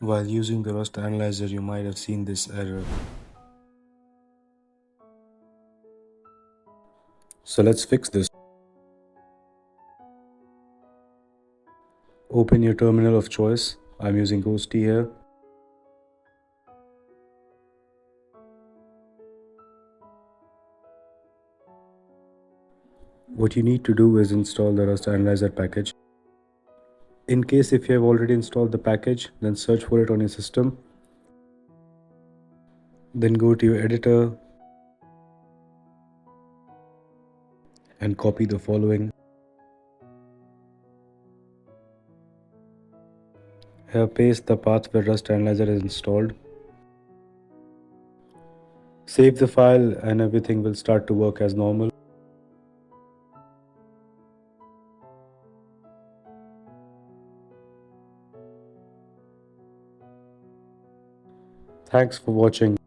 While using the Rust analyzer, you might have seen this error. So let's fix this. Open your terminal of choice. I'm using Ghosty here. What you need to do is install the Rust Analyzer package. In case if you have already installed the package, then search for it on your system. Then go to your editor and copy the following. Here paste the path where Rust Analyzer is installed. Save the file and everything will start to work as normal. Thanks for watching.